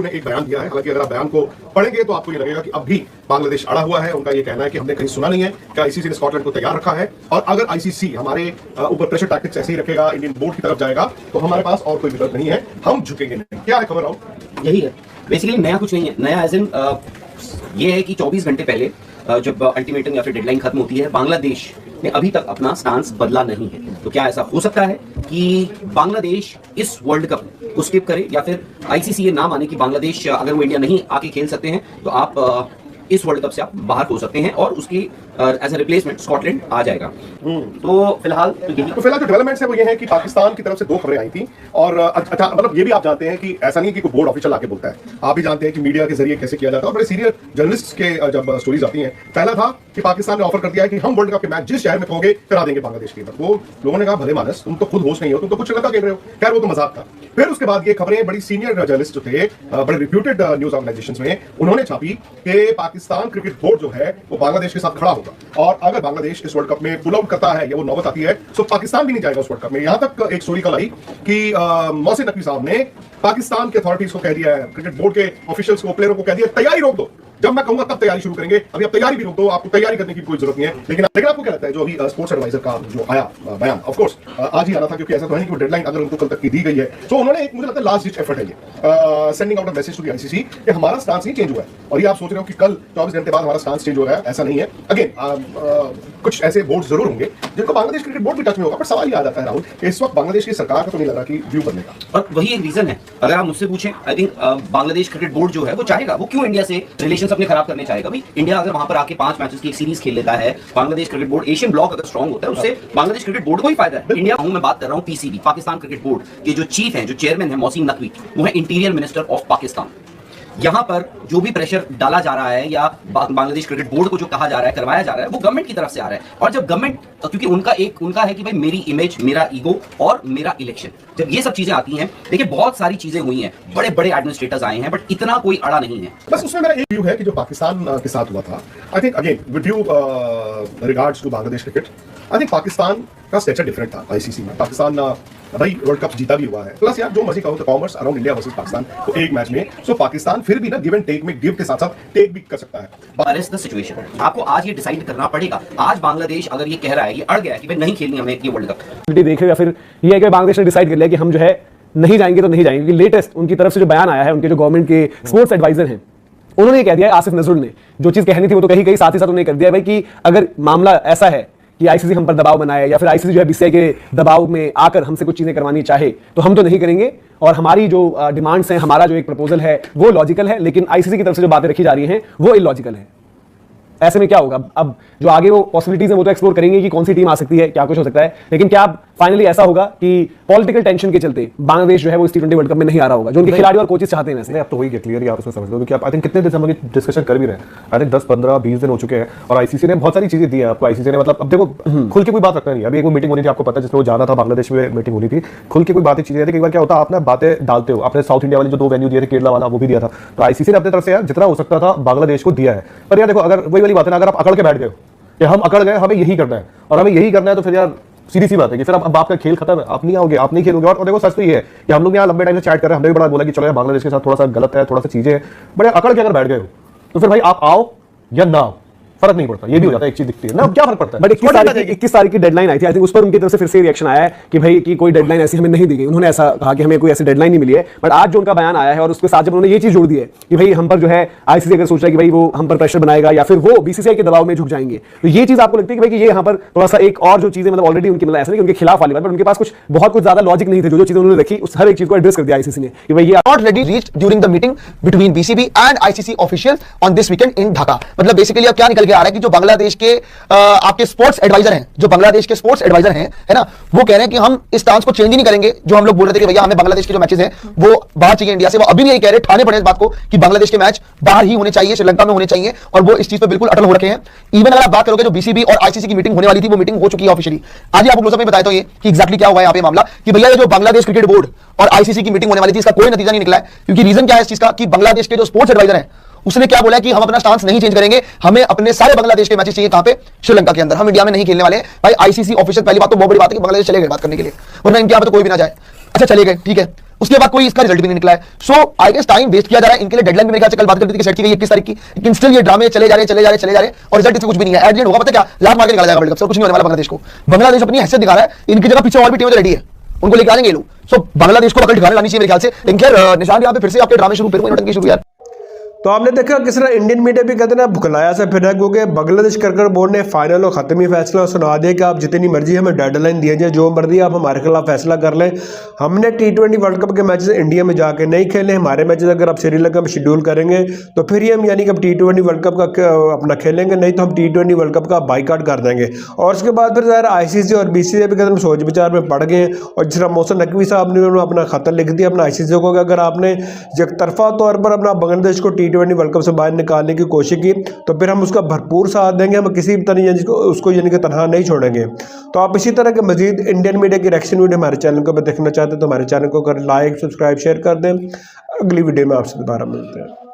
Board ने एक बयान दिया है। हालांकि अगर आप बयान को पढ़ेंगे तो आपको ये लगेगा कि अब भी बांग्लादेश अड़ा हुआ है। उनका ये कहना है कि हमने कहीं सुना नहीं है कि आईसीसी ने स्कॉटलैंड को तैयार रखा है, और अगर आईसीसी हमारे ऊपर प्रेशर टैक्टिक्स ऐसे ही रखेगा, इंडियन बोर्ड की तरफ जाएगा, तो हमारे पास और कोई विकल्प नहीं है, हम झुकेंगे नहीं। क्या है खबर राहुल? यही है बेसिकली, नया कुछ नहीं है। नया एज इन ये है कि 24 घंटे पहले जब अल्टीमेटम या फिर डेडलाइन खत्म होती है, बांग्लादेश ने अभी तक अपना स्टांस बदला नहीं है। तो क्या ऐसा हो सकता है कि बांग्लादेश इस वर्ल्ड कप को स्किप करे, या फिर आईसीसी ये ना माने कि बांग्लादेश अगर वो इंडिया नहीं आके खेल सकते हैं तो आप इस वर्ल्ड कप से आप बाहर हो सकते हैं, और उसकी एज ए रिप्लेसमेंट स्कॉटलैंड आ जाएगा। तो फिलहाल जो डेवलपमेंट्स है वो ये है कि पाकिस्तान की तरफ से 2 खबरें आई थी, और अच्छा मतलब ये भी आप जानते हैं कि ऐसा नहीं कि कोई बोर्ड ऑफिशियल आके बोलता है, आप भी जानते हैं कि मीडिया के जरिए कैसे किया जाता है। और बड़े सीनियर जर्नलिस्ट के जब स्टोरीज आती हैं, पहला था कि पाकिस्तान ने ऑफर कर दिया है कि हम वर्ल्ड कप के मैच जिस शहर में कहोगे करा देंगे बांग्लादेश के अंदर। वो लोगों ने कहा भले मानस, तुम तो खुद होस्ट नहीं हो, तुम तो कुछ श्रीलंका खेल रहे हो। खैर वो तो मजाक था। फिर उसके बाद ये खबरें बड़ी सीनियर जर्नलिस्ट जो थे, बड़े रिप्यूटेड न्यूज ऑर्गेनाइजेशंस में, उन्होंने छापी कि पाकिस्तान क्रिकेट बोर्ड जो है वो बांग्लादेश के साथ खड़ा होगा, और अगर बांग्लादेश इस वर्ल्ड कप में पुल आउट करता है या वो नौबत आती है तो पाकिस्तान भी नहीं जाएगा उस वर्ल्ड कप में। यहां तक एक स्टोरी कल आई कि मोहसिन नकवी साहब ने पाकिस्तान के अथॉरिटीज को कह दिया है, क्रिकेट बोर्ड के ऑफिशियल्स को, प्लेयरों को कह दिया तैयारी रोक दो, जब मैं कहूंगा तब तैयारी शुरू करेंगे, अभी आप तैयारी भी रोक दो, आपको तैयारी करने की कोई जरूरत नहीं है। लेकिन आपको क्या लगता है जो अभी स्पोर्ट्स एडवाइजर का जो आया बयान, ऑफ कोर्स आज ही आना था, क्योंकि ऐसा तो है नहीं कि वो डेडलाइन अगर उनको कल तक की दी गई है, तो उन्होंने एक, मुझे लगता है लास्ट डिच एफर्ट है ये, sending out a message to the ICC कि हमारा स्टांस नहीं चेंज हुआ है। और ये आप सोच रहे हो कि कल 24 घंटे बाद हमारा स्टांस चेंज हो गया, ऐसा नहीं है। अगेन कुछ ऐसे बोर्ड जरूर होंगे जिनको बांग्लादेश क्रिकेट बोर्ड भी टच में होगा, पर सवाल ये आ जाता है राहुल, इस वक्त बांग्लादेश की सरकार को तो नहीं लग रहा कि व्यू करने का। और वही एक रीजन है, अगर आप मुझसे पूछें, I think Bangladesh cricket board जो है वो चाहेगा, वो क्यों इंडिया से रिलेशंस अपने खराब करने चाहेगा? भाई इंडिया अगर वहां पर आके 5 मैचेस की एक सीरीज खेल लेता है, Bangladesh cricket board Asian block अगर स्ट्रांग होता है, उससे बांग्लादेश क्रिकेट बोर्ड को ही फायदा है। इंडिया मैं बात कर रहा हूं पीसीबी, पाकिस्तान क्रिकेट बोर्ड के जो चीफ हैं, जो चेयरमैन है मोहसिन नकवी, वो है इंटीरियर मिनिस्टर ऑफ पाकिस्तान। यहां पर जो भी प्रेशर डाला जा रहा है या बांग्लादेश क्रिकेट बोर्ड को जो कहा जा रहा है, करवाया जा रहा है, वो गवर्नमेंट की तरफ से आ रहा है। और जब गवर्नमेंट, क्योंकि उनका है कि भाई मेरी इमेज, मेरा ईगो और मेरा इलेक्शन, जब ये सब चीजें आती हैं, देखिए बहुत सारी चीजें हुई हैं, बड़े बड़े एडमिनिस्ट्रेटर्स आए हैं, बट इतना कोई अड़ा नहीं है। बस उसमें मेरा एक व्यू है कि जो पाकिस्तान के साथ हुआ था, I think again with due regards to Bangladesh cricket, I think Pakistan का स्टेचर डिफरेंट था आईसीसी में। पाकिस्तान भाई वर्ल्ड कप जीता भी हुआ है, प्लस यार जो मर्जी कहो तो commerce around India versus Pakistan, तो एक मैच में सो पाकिस्तान फिर भी ना गिव एंड टेक में, गिव के साथ साथ टेक भी कर सकता है। द सिचुएशन आपको आज ये डिसाइड करना पड़ेगा। आज बांग्लादेश अगर ये कह रहा है, ये अड़ गया है कि भाई नहीं खेलनी हमें ये वर्ल्ड कप, देख या फिर ये है कि बांग्लादेश ने डिसाइड कर लिया कि हम जो है नहीं जाएंगे तो नहीं जाएंगे। क्योंकि लेटेस्ट उनकी तरफ से जो बयान आया है, उनके जो गवर्नमेंट के स्पोर्ट्स एडवाइजर हैं, उन्होंने ये कह दिया है, आसिफ नजरुल ने जो चीज कहनी थी वो तो कही, साथ ही साथ उन्होंने कर दिया भाई कि अगर मामला ऐसा है कि आईसीसी हम पर दबाव बनाए, या फिर आईसीसी जो है बीसीसीआई के दबाव में आकर हमसे कुछ चीजें करवानी चाहे, तो हम तो नहीं करेंगे। और हमारी जो डिमांड्स हैं, हमारा जो एक प्रपोजल है वो लॉजिकल है, लेकिन आईसीसी की तरफ से जो बातें रखी जा रही हैं वो इलॉजिकल है। ऐसे में क्या होगा? अब जो आगे वो पॉसिबिलिटीज है वो तो एक्सप्लोर करेंगे कि कौन सी टीम आ सकती है, क्या कुछ हो सकता है, लेकिन क्या फाइनली ऐसा होगा कि पॉलिटिकल टेंशन के चलते बांग्लादेश जो है वो इस T20 वर्ल्ड कप में नहीं आ रहा होगा, जो उनके खिलाड़ी और कोचेस चाहते हैं? वैसे अब तो वही क्लियर यार, उसमें समझ लो कि आप आई थिंक कितने दिन से हम डिस्कशन कर भी रहे हैं, आई थिंक 10, 15, 20 दिन हो चुके हैं, और आईसीसी ने बहुत सारी चीजें दी हैं आपको। आईसीसी ने मतलब अब देखो खुल के कोई बात रखना नहीं। अभी एक मीटिंग होनी थी, आपको पता है, जिसमें वो जाना था बांग्लादेश में, मीटिंग होनी थी, खुल के कोई बातें चीजें थी। एक बार क्या होता है, आपने बातें डालते हो, आपने साउथ इंडिया वाले जो 2 वेन्यू दिए थे, केरला वाला वो भी दिया था, तो आईसीसी ने अपनी तरफ से यार जितना हो सकता था बांग्लादेश को दिया है। पर यार देखो, अगर वही वाली बात है ना, अगर आप अकड़ के बैठ गए कि हम अकड़ गए, हमें यही करना है और हमें यही करना है, तो फिर यार सीधी सी बात है कि फिर अब आपका खेल खत्म है, आप नहीं आओगे, आप नहीं खेलोगे। और देखो सच तो ये है कि हम लोग यहाँ लंबे टाइम से चैट कर रहे हैं, हमने भी बड़ा बोला कि चलो यार बांग्लादेश के साथ थोड़ा सा गलत है, थोड़ा सा चीजें हैं, बड़े अकड़ के अगर बैठ गए हो तो फिर भाई आप आओ या ना आओ, फर्क नहीं पड़ता। ये भी हो जाता है, एक चीज दिखती है ना, क्या फर्क पड़ता है। बट 21 तारीख की डेडलाइन आई थी, आई थिंक उस पर उनकी तरफ से फिर से रिएक्शन आया है कि भाई कि कोई डेडलाइन ऐसी हमें नहीं दी गई। उन्होंने ऐसा कहा कि हमें कोई ऐसी डेडलाइन नहीं मिली है। बट आज जो उनका बयान आया है और उसके साथ जब उन्होंने ये चीज जोड़ दी है कि भाई हम पर जो है आईसीसी अगर सोच रहा है कि भाई वो हम पर प्रेशर बनाएगा या फिर वो बीसीसीआई के दबाव में झुक जाएंगे, तो ये चीज आपको लगती है कि भाई कि ये यहाँ पर थोड़ा सा एक और जो चीजें मतलब ऑलरेडी उनकी मतलब ऐसा नहीं कि उनके खिलाफ वाली बात, बट उनके पास कुछ बहुत कुछ ज्यादा लॉजिक नहीं थे, जो चीजें उन्होंने रखी उस हर एक चीज को एड्रेस कर दिया आईसीसी ने कि भाई ये not ready reached during the meeting between BCB and ICC officials on this weekend in Dhaka। मतलब बेसिकली अब क्या निकल के आ रहा है कि जो बांग्लादेश के आपके स्पोर्ट्स एडवाइजर हैं, जो बांग्लादेश के स्पोर्ट्स एडवाइजर हैं, है ना, वो कह रहे हैं कि हम इस स्टांस को चेंज ही नहीं करेंगे। जो हम लोग बोल रहे थे कि भैया हमें बांग्लादेश के जो मैचेस हैं वो बाहर चाहिए इंडिया से, वो अभी भी यही कह रहे हैं, ठाने पड़े इस बात को कि बांग्लादेश के मैच बाहर ही होने चाहिए, श्रीलंका में होने चाहिए, और वो इस चीज पर बिल्कुल अटल हो रखे हैं। इवन अगर आप बात करोगे जो बीसीबी और आईसीसी की मीटिंग होने वाली थी, वो मीटिंग हो चुकी है ऑफिशियली। आज ही आपको क्लोजअप में बताया तो ये कि एग्जैक्टली क्या हुआ है यहाँ पे मामला, कि भैया ये जो बांग्लादेश क्रिकेट बोर्ड और आईसीसी की मीटिंग होने वाली थी, इसका कोई नतीजा नहीं निकला है। क्योंकि रीजन क्या है इस चीज का, कि बांग्लादेश के जो स्पोर्ट्स एडवाइजर हैं उसने क्या बोला कि हम अपना स्टांस नहीं चेंज करेंगे, हमें अपने सारे बांग्लादेश के मैचेस चाहिए कहां पे, श्रीलंका के अंदर, हम इंडिया में नहीं खेलने वाले। भाई आईसीसी ऑफिशियल, पहली बात तो बहुत बड़ी बात है कि बांग्लादेश चले गए बात करने के लिए, वरना इनके यहां पे तो कोई भी ना जाए। अच्छा चले गए, ठीक है, उसके बाद कोई इसका रिजल्ट भी नहीं निकला है। सो आई गेस टाइम वेस्ट किया जा रहा है इनके लिए। डेडलाइन भी मेरे ख्याल से कल बात करती थी सेट की गई 21 तारीख की, लेकिन स्टिल ये ड्रामे चले जा रहे और रिजल्ट इसमें कुछ भी नहीं है। एट द एंड होगा पता क्या, लात मार के निकाला जाएगा वर्ल्ड कप से, कुछ नहीं होने वाला बांग्लादेश को। बांग्लादेश अपनी हैसियत दिखा रहा है, इनकी जगह पीछे और भी टीमें रेडी है, उनको लेके आएंगे ये लोग। सो बांग्लादेश को पकड़ ठिकाने लानी चाहिए मेरे ख्याल से। लेकिन खैर निशान यहाँ पे फिर से आपके ड्रामे शुरू, फिर कोई नौटंकी शुरू यार। तो आपने देखा किस तरह इंडियन मीडिया भी कहते हैं ना भुखलाया सा फिर है, क्योंकि बांग्लादेश क्रिकेट बोर्ड ने फाइनल और खत्मी फैसला सुना दिया कि आप जितनी मर्जी हमें डेडलाइन दिया जाए, जो मर्जी आप हमारे खिलाफ फैसला कर लें। हमने T20 वर्ल्ड कप के मैचेस इंडिया में जाके नहीं खेले, हमारे मैचेस अगर आप श्रीलंका में शेड्यूल करेंगे तो फिर ही हम यानी कि T20 वर्ल्ड कप का अपना खेलेंगे, नहीं तो हम T20 वर्ल्ड कप का बाइकआउट कर देंगे। और उसके बाद फिर ज़ाहिर ICC और BCCI भी कहते हैं सोच विचार में पड़ गए। और जिस तरह मोहसिन नकवी साहब ने अपना खतर लिख दिया अपना ICC को कि अगर आपने एकतरफा तौर पर अपना बांग्लादेश को T20 वर्ल्ड कप से बाहर निकालने की कोशिश की तो फिर हम उसका भरपूर साथ देंगे, हम किसी भी तरह उसको यानी कि तनहा नहीं छोड़ेंगे। तो आप इसी तरह के मजीद इंडियन मीडिया की रिएक्शन वीडियो हमारे चैनल को देखना चाहते हैं तो हमारे चैनल को कर लाइक सब्सक्राइब शेयर कर दें। अगली वीडियो में आपसे दोबारा मिलते हैं।